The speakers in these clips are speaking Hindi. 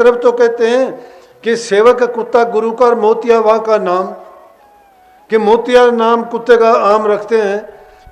तरफ तो कहते हैं कि सेवक कुत्ता गुरु का और मोतिया वहाँ का नाम, कि मोतिया नाम कुत्ते का आम रखते हैं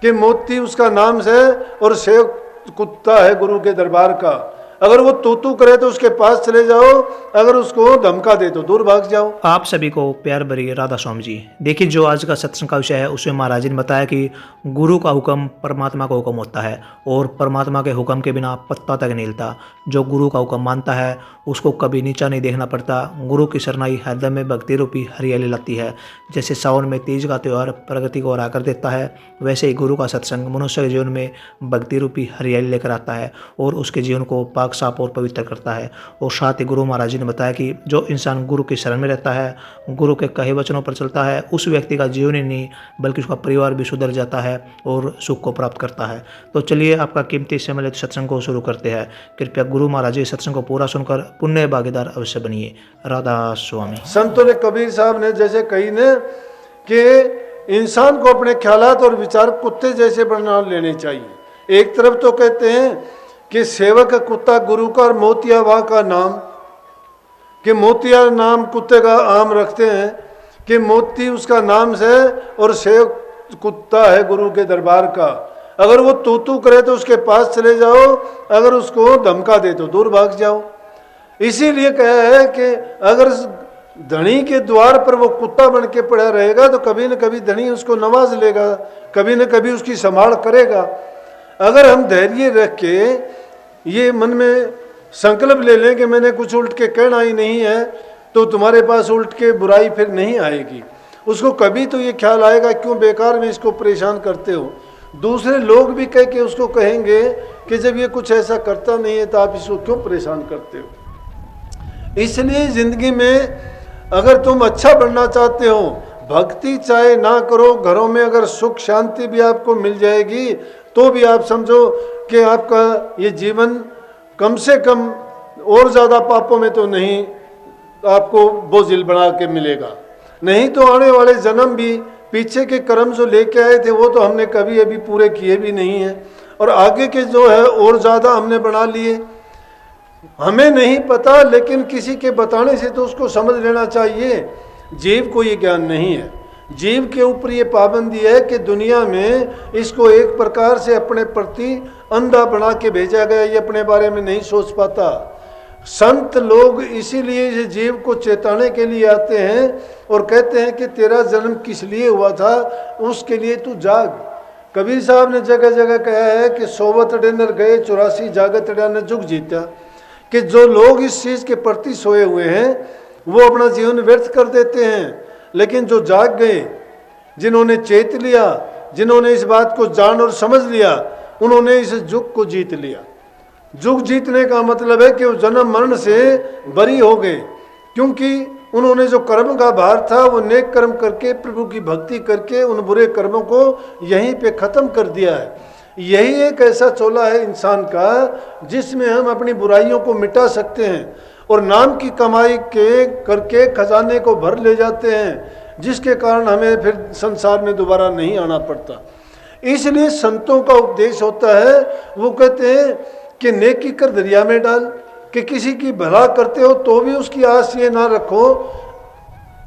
कि मोती उसका नाम से और सेवक कुत्ता है गुरु के दरबार का। अगर वो तू करे तो उसके पास चले जाओ, अगर उसको धमका दे तो दूर भाग जाओ। आप सभी को प्यार भरी राधा स्वामी जी। देखिए, जो आज का सत्संग का विषय है उसमें महाराज जी ने बताया कि गुरु का हुक्म परमात्मा का हुक्म होता है और परमात्मा के हुक्म के बिना पत्ता तक नहीं हिलता। जो गुरु का हुक्म मानता है उसको कभी नीचा नहीं देखना पड़ता। गुरु की शरणाई हृदय में भक्ति रूपी हरियाली लाती है। जैसे सावन में तीज का त्यौहार प्रगति को हरा कर देता है, वैसे ही गुरु का सत्संग मनुष्य के जीवन में भक्ति रूपी हरियाली लेकर आता है और उसके जीवन को पाक साफ और पवित्र करता है। और साथ ही गुरु महाराज जी ने बताया कि जो इंसान गुरु की शरण में रहता है, गुरु के कहे वचनों पर चलता है, उस व्यक्ति का जीवन ही नहीं बल्कि उसका परिवार भी सुधर जाता है और सुख को प्राप्त करता है। तो चलिए आपका कीमती समय लेते सत्संग को शुरू करते हैं। कृपया गुरु महाराज जी सत्संग को पूरा सुनकर पुण्य भागीदार अवश्य बनिए। राधा स्वामी। संतों ने, कबीर साहब ने जैसे कही ने कि इंसान को अपने ख्यालात और विचार कुत्ते जैसे बना लेने चाहिए। एक तरफ तो कहते हैं कि सेवक कुत्ता गुरु का और मोतिया वहाँ का नाम, कि मोतिया नाम कुत्ते का आम रखते हैं कि मोती उसका नाम से और सेवक कुत्ता है गुरु के दरबार का। अगर वो तू करे तो उसके पास चले जाओ, अगर उसको धमका दे तो दूर भाग जाओ। इसीलिए कहा है कि अगर धनी के द्वार पर वो कुत्ता बन के पड़ा रहेगा तो कभी न कभी धनी उसको नवाज लेगा, कभी न कभी उसकी संभाल करेगा। अगर हम धैर्य रख के ये मन में संकल्प ले लें कि मैंने कुछ उल्ट के कहना ही नहीं है, तो तुम्हारे पास उल्ट के बुराई फिर नहीं आएगी। उसको कभी तो ये ख्याल आएगा क्यों बेकार में इसको परेशान करते हो। दूसरे लोग भी कह के उसको कहेंगे कि जब ये कुछ ऐसा करता नहीं है तो आप इसको क्यों परेशान करते हो। इसलिए जिंदगी में अगर तुम अच्छा बनना चाहते हो, भक्ति चाहे ना करो, घरों में अगर सुख शांति भी आपको मिल जाएगी तो भी आप समझो कि आपका ये जीवन कम से कम और ज़्यादा पापों में तो नहीं आपको बोझिल बना के मिलेगा। नहीं तो आने वाले जन्म भी पीछे के कर्म जो लेके आए थे वो तो हमने कभी अभी पूरे किए भी नहीं हैं, और आगे के जो है और ज़्यादा हमने बना लिए। हमें नहीं पता, लेकिन किसी के बताने से तो उसको समझ लेना चाहिए। जीव को ये ज्ञान नहीं है। जीव के ऊपर ये पाबंदी है कि दुनिया में इसको एक प्रकार से अपने प्रति अंधा बना के भेजा गया, ये अपने बारे में नहीं सोच पाता। संत लोग इसीलिए इस जीव को चेताने के लिए आते हैं और कहते हैं कि तेरा जन्म किस लिए हुआ था, उसके लिए तू जाग। कबीर साहब ने जगह जगह कहा है कि सोवत डिनर गए 84 जागत ने जुग जीता, कि जो लोग इस चीज़ के प्रति सोए हुए हैं वो अपना जीवन व्यर्थ कर देते हैं, लेकिन जो जाग गए, जिन्होंने चेत लिया, जिन्होंने इस बात को जान और समझ लिया, उन्होंने इस युग को जीत लिया। युग जीतने का मतलब है कि वो जन्म मरण से बरी हो गए, क्योंकि उन्होंने जो कर्म का भार था वो नेक कर्म करके, प्रभु की भक्ति करके उन बुरे कर्मों को यहीं पे ख़त्म कर दिया है। यही एक ऐसा चोला है इंसान का जिसमें हम अपनी बुराइयों को मिटा सकते हैं और नाम की कमाई के करके खजाने को भर ले जाते हैं, जिसके कारण हमें फिर संसार में दोबारा नहीं आना पड़ता। इसलिए संतों का उपदेश होता है, वो कहते हैं कि नेकी कर दरिया में डाल, कि किसी की भला करते हो तो भी उसकी आस ये ना रखो,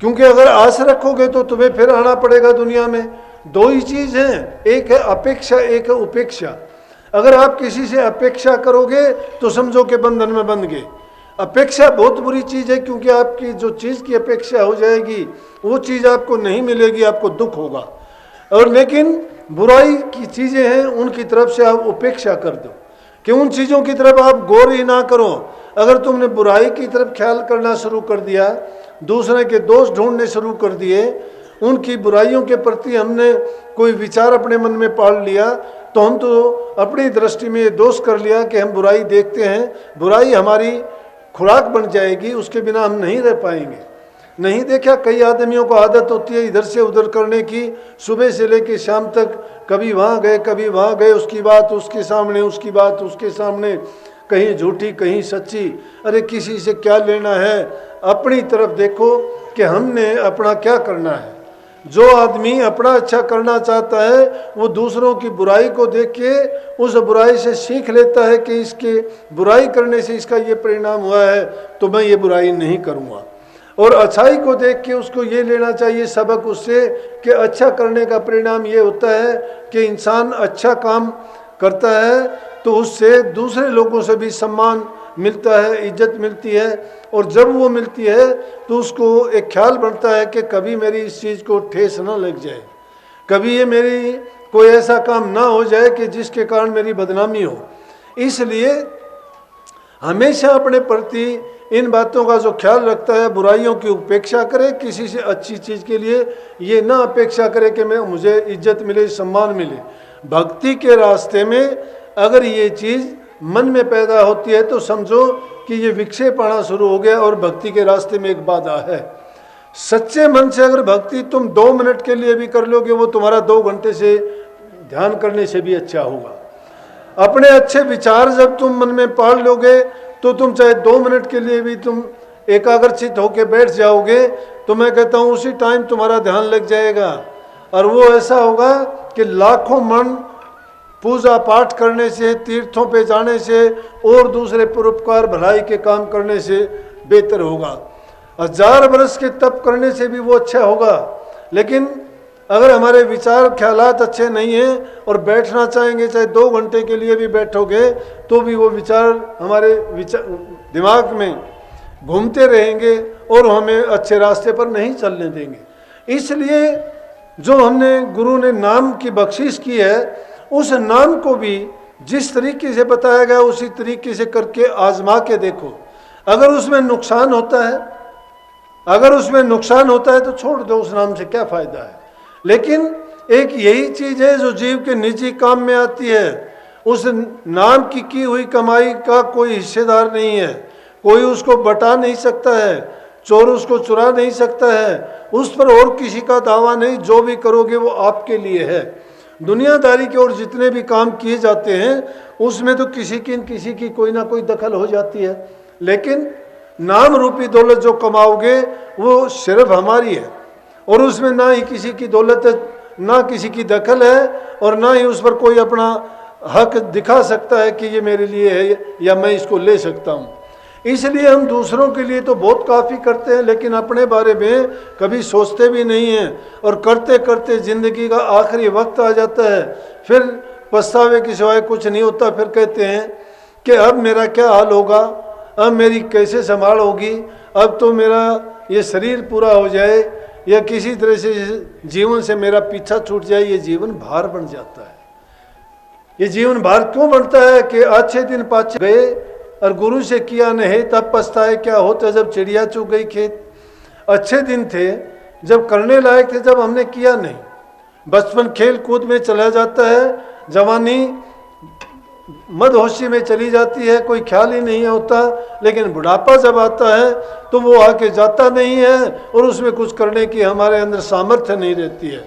क्योंकि अगर आस रखोगे तो तुम्हें फिर आना पड़ेगा दुनिया में। दो ही चीज़ हैं, एक है अपेक्षा, एक है उपेक्षा। अगर आप किसी से अपेक्षा करोगे तो समझो कि बंधन में बंध गए। अपेक्षा बहुत बुरी चीज़ है, क्योंकि आपकी जो चीज़ की अपेक्षा हो जाएगी वो चीज़ आपको नहीं मिलेगी, आपको दुख होगा। और लेकिन बुराई की चीज़ें हैं उनकी तरफ से आप उपेक्षा कर दो, कि उन चीज़ों की तरफ आप गौर ही ना करो। अगर तुमने बुराई की तरफ ख्याल करना शुरू कर दिया, दूसरे के दोष ढूंढने शुरू कर दिए, उनकी बुराइयों के प्रति हमने कोई विचार अपने मन में पाल लिया, तो हम तो अपनी दृष्टि में ये दोष कर लिया कि हम बुराई देखते हैं, बुराई हमारी खुराक बन जाएगी, उसके बिना हम नहीं रह पाएंगे। नहीं देखा, कई आदमियों को आदत होती है इधर से उधर करने की, सुबह से लेकर शाम तक कभी वहाँ गए कभी वहाँ गए, उसकी बात उसके सामने, उसकी बात उसके सामने, कहीं झूठी कहीं सच्ची। अरे किसी से क्या लेना है, अपनी तरफ देखो कि हमने अपना क्या करना है। जो आदमी अपना अच्छा करना चाहता है वो दूसरों की बुराई को देख के उस बुराई से सीख लेता है कि इसके बुराई करने से इसका ये परिणाम हुआ है, तो मैं ये बुराई नहीं करूँगा। और अच्छाई को देख के उसको ये लेना चाहिए सबक उससे कि अच्छा करने का परिणाम ये होता है कि इंसान अच्छा काम करता है तो उससे दूसरे लोगों से भी सम्मान मिलता है, इज्जत मिलती है। और जब वो मिलती है तो उसको एक ख्याल बनता है कि कभी मेरी इस चीज़ को ठेस ना लग जाए, कभी ये मेरी कोई ऐसा काम ना हो जाए कि जिसके कारण मेरी बदनामी हो। इसलिए हमेशा अपने प्रति इन बातों का जो ख्याल रखता है, बुराइयों की उपेक्षा करे, किसी से अच्छी चीज़ के लिए ये ना अपेक्षा करे कि मुझे इज्जत मिले, सम्मान मिले। भक्ति के रास्ते में अगर ये चीज़ मन में पैदा होती है तो समझो कि ये विक्षेप आना शुरू हो गया और भक्ति के रास्ते में एक बाधा है। सच्चे मन से अगर भक्ति तुम 2 मिनट के लिए भी कर लोगे वो तुम्हारा 2 घंटे से ध्यान करने से भी अच्छा होगा। अपने अच्छे विचार जब तुम मन में पाल लोगे तो तुम चाहे 2 मिनट के लिए भी तुम एकाग्रचित होकर बैठ जाओगे तो मैं कहता हूँ उसी टाइम तुम्हारा ध्यान लग जाएगा। और वो ऐसा होगा कि लाखों मन पूजा पाठ करने से, तीर्थों पे जाने से और दूसरे परोपकार भलाई के काम करने से बेहतर होगा। 1000 वर्ष के तप करने से भी वो अच्छा होगा। लेकिन अगर हमारे विचार ख्यालात अच्छे नहीं हैं और बैठना चाहेंगे चाहे 2 घंटे के लिए भी बैठोगे तो भी वो विचार हमारे दिमाग में घूमते रहेंगे और हमें अच्छे रास्ते पर नहीं चलने देंगे। इसलिए जो हमने गुरु ने नाम की बख्शिश की है उस नाम को भी जिस तरीके से बताया गया उसी तरीके से करके आजमा के देखो। अगर उसमें नुकसान होता है तो छोड़ दो, उस नाम से क्या फ़ायदा है। लेकिन एक यही चीज़ है जो जीव के निजी काम में आती है। उस नाम की हुई कमाई का कोई हिस्सेदार नहीं है, कोई उसको बटा नहीं सकता है, चोर उसको चुरा नहीं सकता है, उस पर और किसी का दावा नहीं। जो भी करोगे वो आपके लिए है। दुनियादारी के और जितने भी काम किए जाते हैं उसमें तो किसी की कोई ना कोई दखल हो जाती है। लेकिन नाम रूपी दौलत जो कमाओगे वो सिर्फ हमारी है और उसमें ना ही किसी की दौलत है, ना किसी की दखल है और ना ही उस पर कोई अपना हक दिखा सकता है कि ये मेरे लिए है या मैं इसको ले सकता हूँ। इसलिए हम दूसरों के लिए तो बहुत काफ़ी करते हैं लेकिन अपने बारे में कभी सोचते भी नहीं हैं और करते करते ज़िंदगी का आखिरी वक्त आ जाता है, फिर पछतावे के सिवाय कुछ नहीं होता। फिर कहते हैं कि अब मेरा क्या हाल होगा, अब मेरी कैसे संभाल होगी, अब तो मेरा ये शरीर पूरा हो जाए या किसी तरह से जीवन से मेरा पीछा छूट जाए। ये जीवन भार बन जाता है। ये जीवन भार क्यों बनता है कि अच्छे दिन पाछे गए और गुरु से किया नहीं तब पछताए क्या होता जब चिड़िया चुग गई खेत। अच्छे दिन थे जब करने लायक थे, जब हमने किया नहीं। बचपन खेल कूद में चला जाता है, जवानी मदहोशी में चली जाती है, कोई ख्याल ही नहीं होता। लेकिन बुढ़ापा जब आता है तो वो आके जाता नहीं है और उसमें कुछ करने की हमारे अंदर सामर्थ्य नहीं रहती है।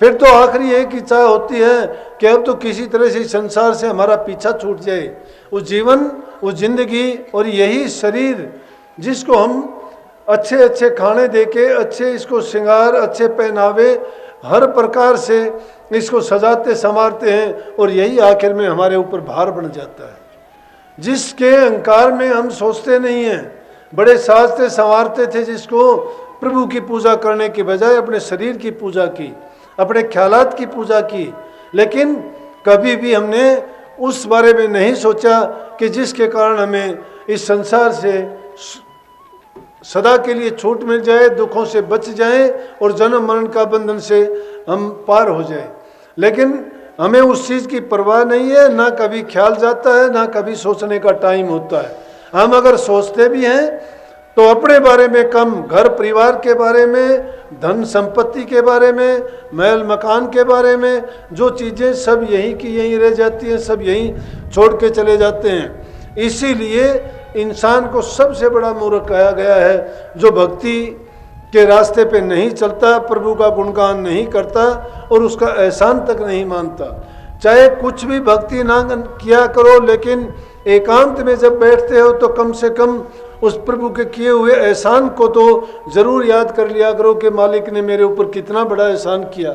फिर तो आखिरी एक इच्छा होती है कि अब तो किसी तरह से संसार से हमारा पीछा छूट जाए। वो जीवन, वो जिंदगी और यही शरीर जिसको हम अच्छे अच्छे खाने देके, अच्छे इसको श्रृंगार, अच्छे पहनावे, हर प्रकार से इसको सजाते संवारते हैं और यही आखिर में हमारे ऊपर भार बन जाता है। जिसके अहंकार में हम सोचते नहीं हैं, बड़े साजते संवारते थे जिसको प्रभु की पूजा करने के बजाय अपने शरीर की पूजा की, अपने ख्यालात की पूजा की। लेकिन कभी भी हमने उस बारे में नहीं सोचा कि जिसके कारण हमें इस संसार से सदा के लिए छूट मिल जाए, दुखों से बच जाएं और जन्म मरण का बंधन से हम पार हो जाएं। लेकिन हमें उस चीज़ की परवाह नहीं है, ना कभी ख्याल जाता है, ना कभी सोचने का टाइम होता है। हम अगर सोचते भी हैं तो अपने बारे में कम, घर परिवार के बारे में, धन संपत्ति के बारे में, महल मकान के बारे में, जो चीज़ें सब यहीं की यहीं रह जाती हैं, सब यहीं छोड़ के चले जाते हैं। इसीलिए इंसान को सबसे बड़ा मूर्ख कहा गया है जो भक्ति के रास्ते पे नहीं चलता, प्रभु का गुणगान नहीं करता और उसका एहसान तक नहीं मानता। चाहे कुछ भी भक्ति ना किया करो, लेकिन एकांत में जब बैठते हो तो कम से कम उस प्रभु के किए हुए एहसान को तो ज़रूर याद कर लिया करो कि मालिक ने मेरे ऊपर कितना बड़ा एहसान किया,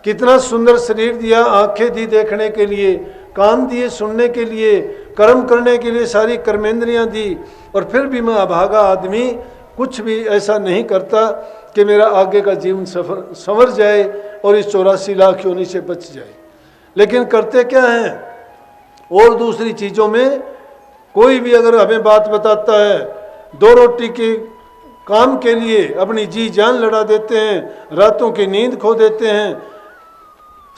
कितना सुंदर शरीर दिया, आंखें दी देखने के लिए, कान दिए सुनने के लिए, कर्म करने के लिए सारी कर्मेंद्रियां दी, और फिर भी मैं अभागा आदमी कुछ भी ऐसा नहीं करता कि मेरा आगे का जीवन संवर जाए और इस 84 लाख योनि से बच जाए। लेकिन करते क्या हैं, और दूसरी चीज़ों में कोई भी अगर हमें बात बताता है, 2 रोटी के काम के लिए अपनी जी जान लड़ा देते हैं, रातों की नींद खो देते हैं,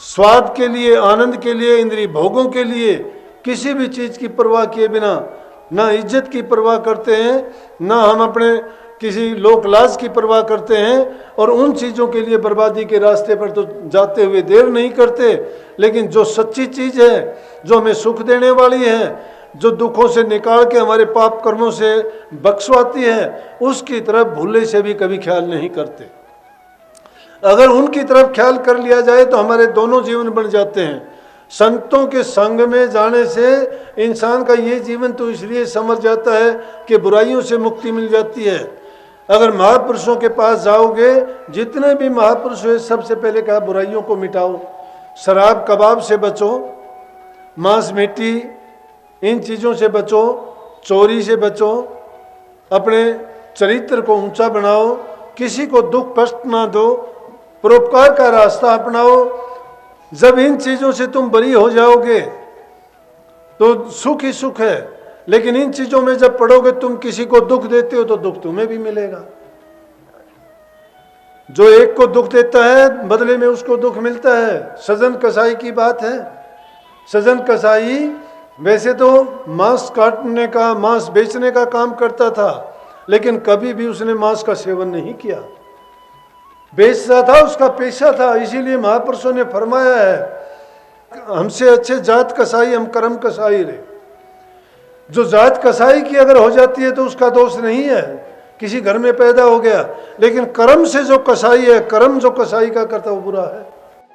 स्वाद के लिए, आनंद के लिए, इंद्रिय भोगों के लिए, किसी भी चीज़ की परवाह किए बिना, ना इज्जत की परवाह करते हैं, ना हम अपने किसी लोक लाज की परवाह करते हैं, और उन चीज़ों के लिए बर्बादी के रास्ते पर तो जाते हुए देर नहीं करते। लेकिन जो सच्ची चीज़ है, जो हमें सुख देने वाली है, जो दुखों से निकाल के हमारे पाप कर्मों से बख्शवाती है, उसकी तरफ भूले से भी कभी ख्याल नहीं करते। अगर उनकी तरफ ख्याल कर लिया जाए तो हमारे दोनों जीवन बन जाते हैं। संतों के संग में जाने से इंसान का ये जीवन तो इसलिए संवर जाता है कि बुराइयों से मुक्ति मिल जाती है। अगर महापुरुषों के पास जाओगे, जितने भी महापुरुष हुए, सबसे पहले कहा बुराइयों को मिटाओ, शराब कबाब से बचो, मांस मिट्टी इन चीज़ों से बचो, चोरी से बचो, अपने चरित्र को ऊंचा बनाओ, किसी को दुख कष्ट ना दो, परोपकार का रास्ता अपनाओ। जब इन चीज़ों से तुम बरी हो जाओगे तो सुख ही सुख है। लेकिन इन चीज़ों में जब पड़ोगे, तुम किसी को दुख देते हो तो दुख तुम्हें भी मिलेगा। जो एक को दुख देता है, बदले में उसको दुख मिलता है। सजन कसाई की बात है। सजन कसाई वैसे तो मांस काटने का, मांस बेचने का काम करता था, लेकिन कभी भी उसने मांस का सेवन नहीं किया। बेचता था, उसका पेशा था। इसीलिए महापुरुषों ने फरमाया है, हमसे अच्छे जात कसाई हम कर्म कसाई रहे। जो जात कसाई की अगर हो जाती है तो उसका दोष नहीं है, किसी घर में पैदा हो गया, लेकिन कर्म से जो कसाई है, कर्म जो कसाई का करता वो बुरा है।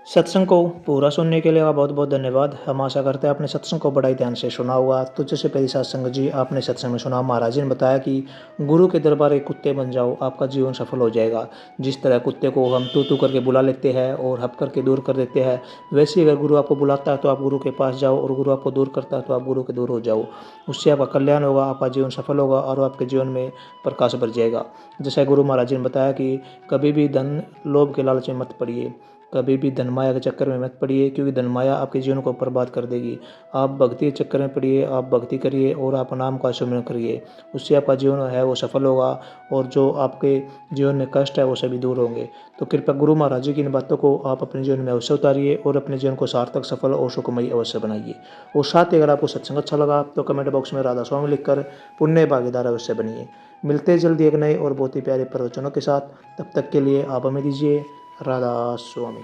सत्संग को पूरा सुनने के लिए बहुत बहुत धन्यवाद। हम आशा करते हैं आपने सत्संग को बड़ा ही ध्यान से सुना होगा। तो जैसे पहली सत्संग जी आपने सत्संग में सुना, महाराज जी ने बताया कि गुरु के दरबार के कुत्ते बन जाओ, आपका जीवन सफल हो जाएगा। जिस तरह कुत्ते को हम तू तू करके बुला लेते हैं और हप करके दूर कर देते हैं, वैसे ही अगर गुरु आपको बुलाता है तो आप गुरु के पास जाओ, और गुरु आपको दूर करता है तो आप गुरु के दूर हो जाओ। उससे आपका कल्याण होगा, आपका जीवन सफल होगा और आपके जीवन में प्रकाश भर जाएगा। जैसे गुरु महाराज जी ने बताया कि कभी भी धन लोभ के लालच में मत पड़िए, कभी भी धनमाया के चक्कर में मत पड़िए, क्योंकि धनमाया आपके जीवन को बर्बाद कर देगी। आप भक्ति के चक्कर में पड़िए, आप भक्ति करिए और आप नाम का सुमिरन करिए, उससे आपका जीवन है वो सफल होगा, और जो आपके जीवन में कष्ट है वो सभी दूर होंगे। तो कृपया गुरु महाराज जी की इन बातों को आप अपने जीवन में अवश्य उतारिए और अपने जीवन को सार्थक, सफल और सुखमयी अवश्य बनाइए। और साथ ही अगर आपको सत्संग अच्छा लगा तो कमेंट बॉक्स में राधा स्वामी लिखकर पुण्य भागीदार अवश्य बनिए। मिलते हैं जल्दी एक नए और बहुत ही प्यारे प्रवचनों के साथ। तब तक के लिए आप हमें दीजिए राधा स्वामी।